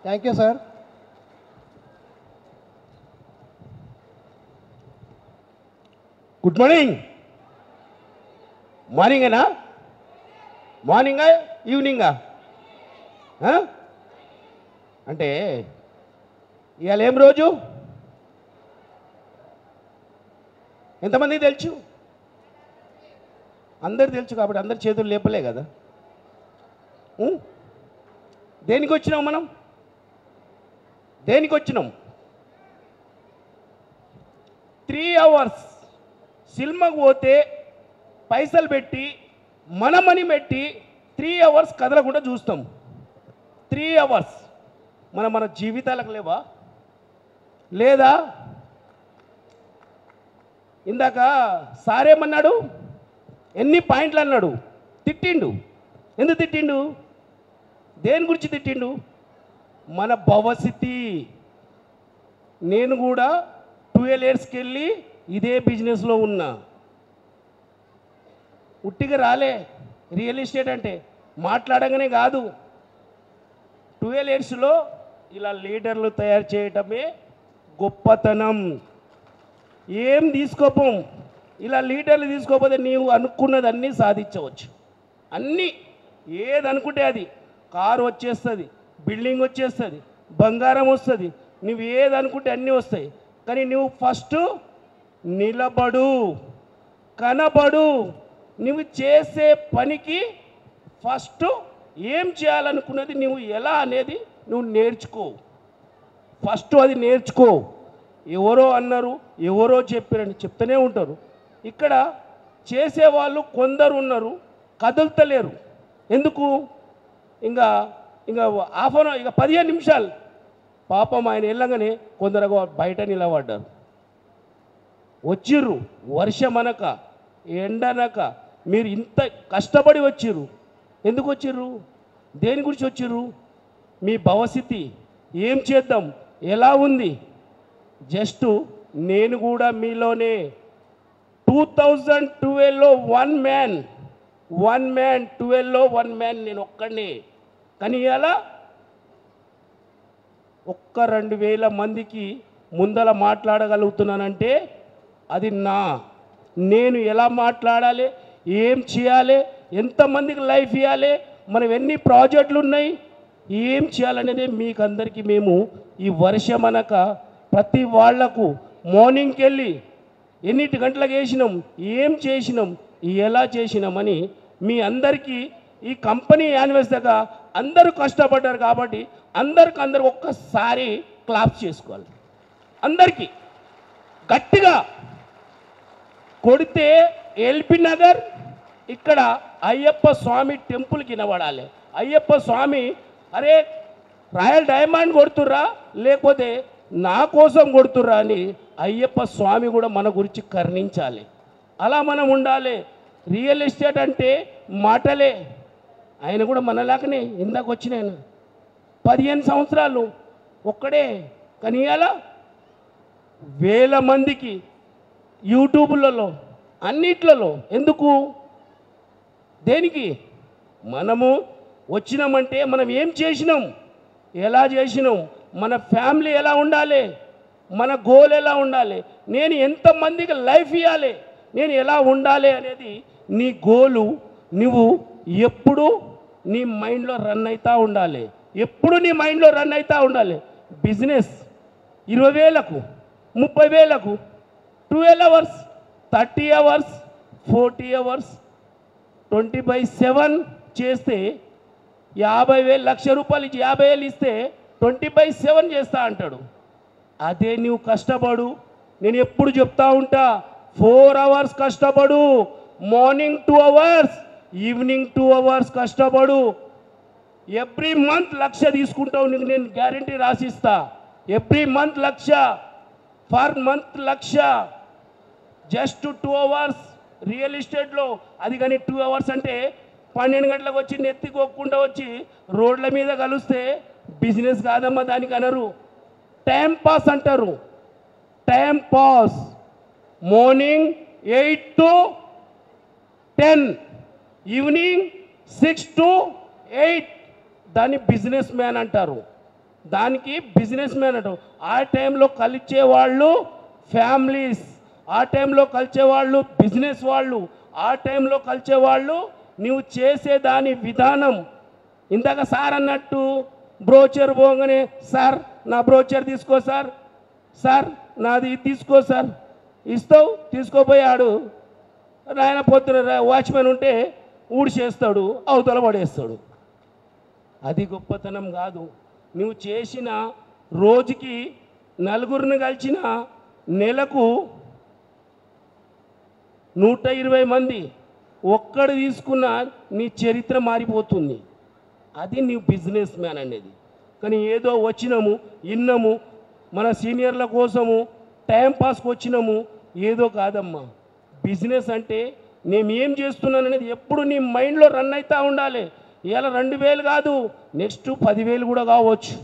Thank you sir. Good morning. మార్నింగేనా? మార్నింగా ఈవినింగా? అంటే ఇవాళ ఏం రోజు? ఎంతమందికి తెలుసు? అందరు తెలుసు కాబట్టి అందరి చేతులు లేపలే కదా. దేనికి వచ్చినాం మనం? దేనికి వచ్చినాం? 3 hours సినిమాకు పోతే పైసలు పెట్టి మన మనీ పెట్టి 3 hours కదలకుండా చూస్తాం. 3 hours మన జీవితాలకు లేవా? లేదా? ఇందాక సారేమన్నాడు? ఎన్ని పాయింట్లు అన్నాడు? తిట్టిండు. ఎందుకు తిట్టిండు? దేని గురించి తిట్టిండు? మన భవిష్యత్తు. నేను కూడా 12 yearsకి వెళ్ళి ఇదే బిజినెస్లో ఉన్నా. ఉట్టిగా రాలే. రియల్ ఎస్టేట్ అంటే మాట్లాడగానే కాదు. 12 yearsలో ఇలా లీడర్లు తయారు చేయటమే గొప్పతనం. ఏం తీసుకోపోం. ఇలా లీడర్లు తీసుకోకపోతే నీవు అనుకున్నది అన్నీ సాధించవచ్చు. అన్నీ ఏది అనుకుంటే అది. కారు వచ్చేస్తుంది, బిల్డింగ్ వచ్చేస్తుంది, బంగారం వస్తుంది. నువ్వు ఏది అనుకుంటే అన్నీ వస్తాయి. కానీ నువ్వు ఫస్ట్ నిలబడు, కనబడు. నువ్వు చేసే పనికి ఫస్ట్ ఏం చేయాలనుకున్నది నువ్వు ఎలా అనేది నువ్వు నేర్చుకో. ఫస్ట్ అది నేర్చుకో. ఎవరో అన్నారు, ఎవరో చెప్పారని చెప్తూనే ఉంటారు. ఇక్కడ చేసేవాళ్ళు కొందరు ఉన్నారు, కదులుతలేరు. ఎందుకు? ఇంకా హాఫ్ అన్ అవర్, ఇక 15 నిమిషాలు. పాపం ఆయన వెళ్ళగానే కొందరు బయట నిలబడ్డారు. వచ్చిర్రు వర్షమనక ఎండనక. మీరు ఇంత కష్టపడి వచ్చిర్రు. ఎందుకు వచ్చిర్రు? దేని గురించి వచ్చిర్రు? మీ భవిష్యత్తు ఏం చేద్దాం, ఎలా ఉంది? జస్ట్ నేను కూడా మీలోనే 2012లో 1 man 12లో 1 man నేను ఒక్కడిని. కానీ ఇలా 1-2 మందికి ముందల మాట్లాడగలుగుతున్నానంటే అది నేను ఎలా మాట్లాడాలి, ఏం చేయాలి, ఎంతమందికి లైఫ్ ఇవ్వాలి, మనం ఎన్ని ప్రాజెక్టులు ఉన్నాయి, ఏం చేయాలనేది మీకు అందరికీ మేము ఈ వర్షమనక ప్రతి వాళ్లకు మార్నింగ్కి వెళ్ళి ఎన్నిటి గంటలకు వేసినాం, ఏం చేసినాం, ఎలా చేసినామని మీ అందరికీ ఈ కంపెనీ యానివర్సరీ దగ్గర అందరూ కష్టపడ్డారు కాబట్టి అందరూ ఒక్కసారి క్లాప్ చేసుకోవాలి. అందరికీ గట్టిగా కొడితే ఎల్బీ నగర్ ఇక్కడ అయ్యప్ప స్వామి టెంపుల్కి వినబడాలి. అయ్యప్ప స్వామి అరే రాయల్ డైమండ్ కొడుతుర్రా లేకపోతే నా కోసం కొడుతుర్రా అని అయ్యప్ప స్వామి కూడా మన గురించి కరుణించాలి. అలా మనం ఉండాలి. రియల్ ఎస్టేట్ అంటే మాటలే. ఆయన కూడా మనలాగానే ఇందాక వచ్చినాయన 15 సంవత్సరాలు ఒక్కడే. కానీ అలా వేల మందికి యూట్యూబ్లలో అన్నిట్లలో. ఎందుకు? దేనికి? మనము వచ్చినామంటే మనం ఏం చేసినాం, ఎలా చేసినాం, మన ఫ్యామిలీ ఎలా ఉండాలి, మన గోల్ ఎలా ఉండాలి, నేను ఎంతమందికి లైఫ్ ఇవ్వాలి, నేను ఎలా ఉండాలి అనేది నీ గోలు నువ్వు ఎప్పుడు నీ మైండ్లో రన్ అవుతూ ఉండాలి. ఎప్పుడు నీ మైండ్లో రన్ అవుతూ ఉండాలి. బిజినెస్ 20,000కు 30,000కు 12 hours 30 hours 40 hours 20/7 చేస్తే 50,000 ₹1,00,000 ఇచ్చి 50,000 ఇస్తే 20/7 చేస్తా అంటాడు. అదే నువ్వు కష్టపడు. నేను ఎప్పుడు చెప్తా ఉంటా 4 hours కష్టపడు, మార్నింగ్ 2 hours ఈవినింగ్ 2 hours కష్టపడు. ఎవ్రీ మంత్ 1,00,000 తీసుకుంటావు. నీకు నేను గ్యారంటీ రాసిస్తా. Every month 1,00,000 for month 1,00,000 just 2 hours real ఎస్టేట్లో. అది కానీ 2 hours అంటే 12 గంటలకు వచ్చి నెత్తికొక్కుండా వచ్చి రోడ్ల మీద కలుస్తే బిజినెస్ కాదమ్మా. దానికి అనరు, టైం పాస్ అంటారు. Time pass. Morning 8 to 10, evening 6 to 8 దాన్ని బిజినెస్ మ్యాన్ అంటారు. దానికి బిజినెస్ మ్యాన్ అంటాం. ఆ టైంలో కలిసే వాళ్ళు ఫ్యామిలీస్, ఆ టైంలో కలిసే వాళ్ళు బిజినెస్ వాళ్ళు, ఆ టైంలో కలిసే వాళ్ళు నువ్వు చేసే దాని విధానం. ఇందాక సార్ అన్నట్టు బ్రోచర్ పోగానే సార్ నా బ్రోచర్ తీసుకో సార్, సార్ నాది తీసుకో సార్, ఇస్తావు తీసుకోపోయాడు. ఆయన పొద్దున వాచ్మెన్ ఉంటే ఊడిచేస్తాడు, అవతల పడేస్తాడు. అది గొప్పతనం కాదు. నువ్వు చేసిన రోజుకి నలుగురిని కలిసిన నెలకు 120 మంది ఒక్కడు తీసుకున్న నీ చరిత్ర మారిపోతుంది. అది నీ బిజినెస్ మ్యాన్ అనేది. కానీ ఏదో వచ్చినాము ఇన్నాము మన సీనియర్ల కోసము టైంపాస్కి వచ్చినాము ఏదో కాదమ్మా. బిజినెస్ అంటే నేను ఏం చేస్తున్నాను అనేది ఎప్పుడు నీ మైండ్లో రన్ అవుతూ ఉండాలి. ఇవాళ 2000 కాదు, నెక్స్ట్ 10,000 కూడా కావచ్చు.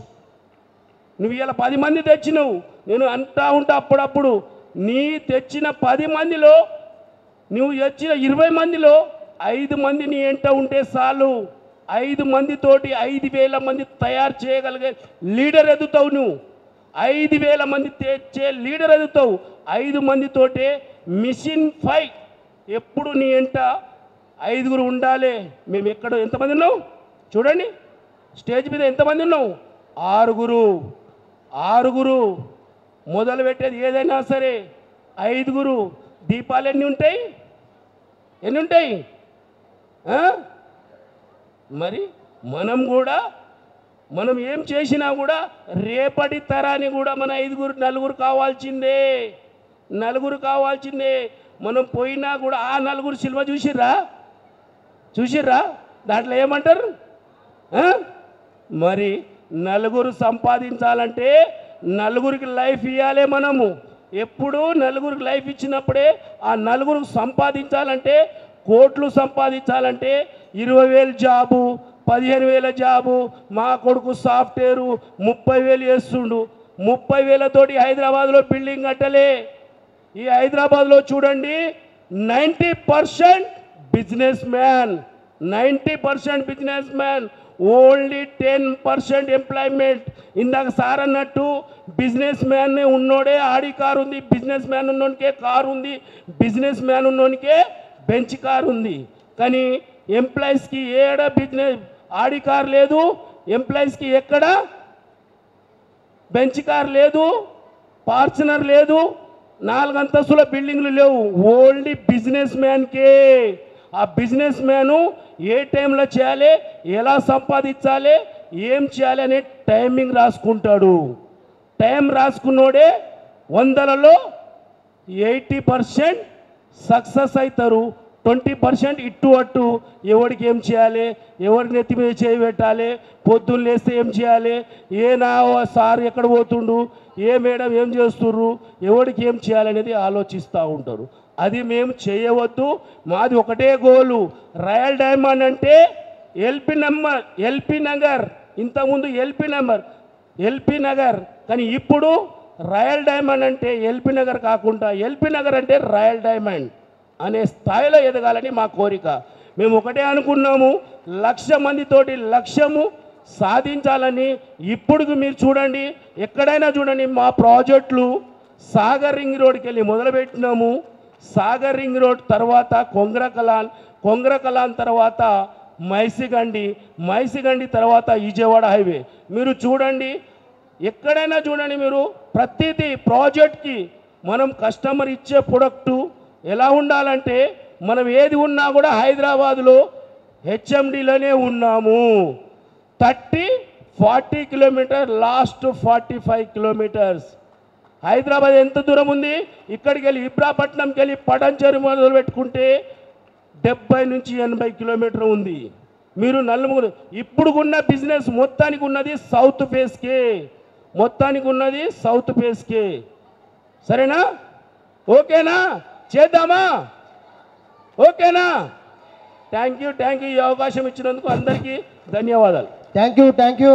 నువ్వు ఇవాళ 10 మంది తెచ్చినావు, నేను అంటా ఉంటా అప్పుడప్పుడు, నీ తెచ్చిన 10 మందిలో నువ్వు తెచ్చిన 20 మందిలో 5 మంది నీ ఎంట ఉంటే చాలు. 5 మందితోటి 5,000 మంది తయారు చేయగలిగే లీడర్ ఎదుగుతావు. నువ్వు 5,000 మంది తెచ్చే లీడర్ ఎదుగుతావు. 5 మందితోటే మిషన్ 5 ఎప్పుడు నీ ఎంట 5గురు ఉండాలి. మేము ఎక్కడ ఎంతమంది ఉన్నాం చూడండి, స్టేజ్ మీద ఎంతమంది ఉన్నాం? 6గురు. మొదలు పెట్టేది ఏదైనా సరే 5గురు. దీపాలు ఎన్ని ఉంటాయి? మరి మనం ఏం చేసినా కూడా రేపటి తరాన్ని కూడా మన 5 నలుగురు కావాల్సిందే. మనం పోయినా కూడా ఆ 4 సినిమా చూసిర్రా దాంట్లో ఏమంటారు? మరి 4 సంపాదించాలంటే 4కి లైఫ్ ఇవ్వాలి. మనము ఎప్పుడు 4కి లైఫ్ ఇచ్చినప్పుడే ఆ 4 సంపాదించాలంటే, కోట్లు సంపాదించాలంటే 20,000 జాబు, 15,000 జాబు. మా కొడుకు సాఫ్ట్వేరు 30,000 చేస్తుండు. 30,000తోటి హైదరాబాద్లో బిల్డింగ్ కట్టలే. ఈ హైదరాబాద్లో చూడండి 90% business man, 90% business man, only 10% employment. ఇందాక సార్ అన్నట్టు బిజినెస్ మ్యాన్నే ఉన్నోడే ఆడి కారు ఉంది, బిజినెస్ మ్యాన్ ఉన్నోనికే కారు ఉంది, బిజినెస్ మ్యాన్ ఉన్నోనికే బెంచ్ కారు ఉంది. కానీ ఎంప్లాయీస్కి ఏడ బిజినెస్ ఆడి కారు లేదు, ఎంప్లాయీస్కి ఎక్కడ బెంచ్ కారు లేదు, ఫార్చునర్ లేదు, 4 అంతస్తుల బిల్డింగ్లు లేవు. ఓన్లీ బిజినెస్ మ్యాన్కే. ఆ బిజినెస్ మ్యాను ఏ టైంలో చేయాలి, ఎలా సంపాదించాలి, ఏం చేయాలి అనే టైమింగ్ రాసుకుంటాడు. టైం రాసుకున్నోడే 100లో 80% సక్సెస్ అవుతారు. 20% ఇటు అటు, ఎవరికి ఏం చేయాలి, ఎవరి నెత్తి మీద చేయి పెట్టాలి, పొద్దున్న లేస్తే ఏం చేయాలి, ఏ నా సార్ ఎక్కడ పోతుండు, ఏ మేడం ఏం చేస్తుర్రు, ఎవరికి ఏం చేయాలనేది ఆలోచిస్తూ ఉంటారు. అది మేము చేయవద్దు. మాది ఒకటే గోలు. రాయల్ డైమండ్ అంటే ఎల్పి నగర్, ఇంతకుముందు ఎల్పి నగర్, కానీ ఇప్పుడు రాయల్ డైమండ్ అంటే ఎల్పి నగర్ కాకుండా ఎల్పి నగర్ అంటే రాయల్ డైమండ్ అనే స్థాయిలో ఎదగాలని మా కోరిక. మేము ఒకటే అనుకున్నాము, 1,00,000 మందితోటి లక్ష్యము సాధించాలని. ఇప్పుడు మీరు చూడండి, ఎక్కడైనా చూడండి, మా ప్రాజెక్టులు సాగర్ రింగ్ రోడ్కి వెళ్ళి మొదలుపెట్టినాము. సాగర్ రింగ్ రోడ్ తర్వాత కొంగ్రకలాన్ తర్వాత మైసిగండి తర్వాత విజయవాడ హైవే. మీరు చూడండి, ఎక్కడైనా చూడండి, మీరు ప్రతిదీ ప్రాజెక్ట్కి మనం కస్టమర్ ఇచ్చే ప్రొడక్టు ఎలా ఉండాలంటే, మనం ఏది ఉన్నా కూడా హైదరాబాద్లో హెచ్ఎండిలోనే ఉన్నాము. 30-40 కిలోమీటర్, లాస్ట్ 45 కిలోమీటర్స్. హైదరాబాద్ ఎంత దూరం ఉంది? ఇక్కడికి వెళ్ళి ఇబ్రాపట్నంకి వెళ్ళి పటంచెరు మొదలు పెట్టుకుంటే 70 నుంచి 80 కిలోమీటర్ ఉంది. మీరు నలుగురు ఇప్పుడు ఉన్న బిజినెస్ మొత్తానికి ఉన్నది సౌత్ ఫేస్కే, సరేనా? ఓకేనా? చేద్దామా? ఓకేనా? Thank you. ఈ అవకాశం ఇచ్చినందుకు అందరికీ ధన్యవాదాలు. Thank you.